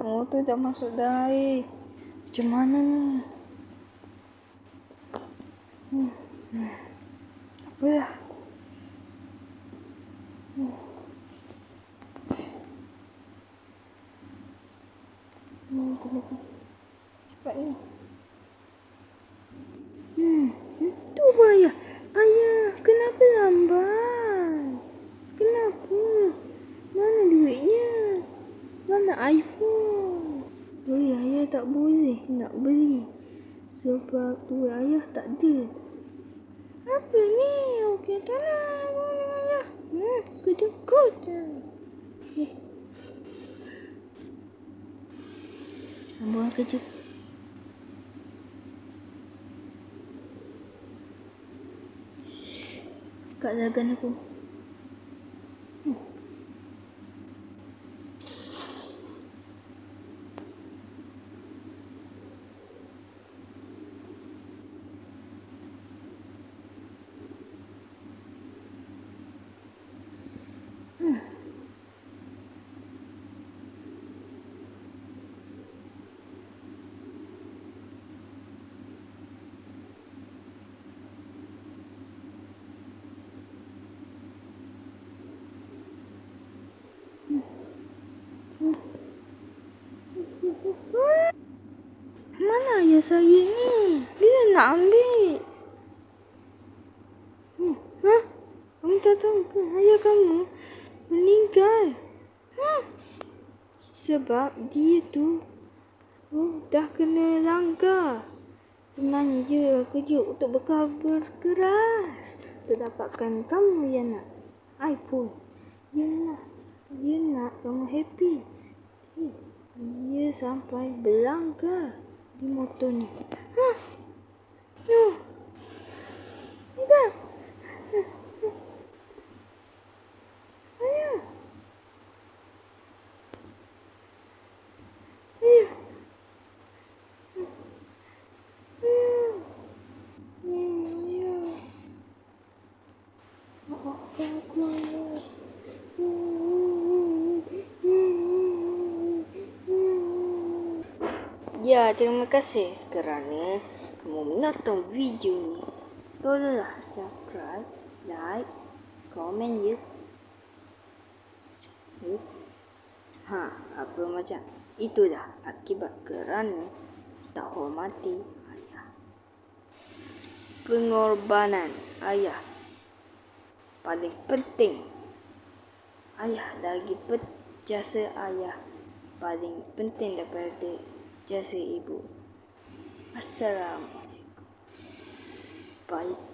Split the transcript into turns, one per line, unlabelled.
motor dah masuk dah air. Macam mana ni? Apa dah? Cepat ni. Itu apa ayah? Ayah, kenapa lambat? Kenapa? Mana duitnya? Mana iPhone? Sorry, ayah tak boleh nak beli. Sebab duit ayah tak ada. Apa ni? Okey, tak nak dengan ayah. Kedekut je. Sambung kerja. Kak lagan aku. Mana ayah saya ni? Bila nak ambil? Kamu tak tahu ke ayah kamu meninggal? Sebab dia tu dah kena langgar. Sebenarnya dia kejut untuk bekal berkeras untuk dapatkan kamu yang nak iPhone. Dia nak kamu happy. Dia sampai berlanggar di motor ni. Tidak. Ayah. Ya, terima kasih kerana kamu menonton video ni. Tolonglah subscribe, like, komen ya. Apa macam itulah akibat kerana tak hormati ayah. Pengorbanan ayah paling penting. Ayah lagi jasa ayah paling penting daripada jasa ibu. Assalamualaikum. Bye.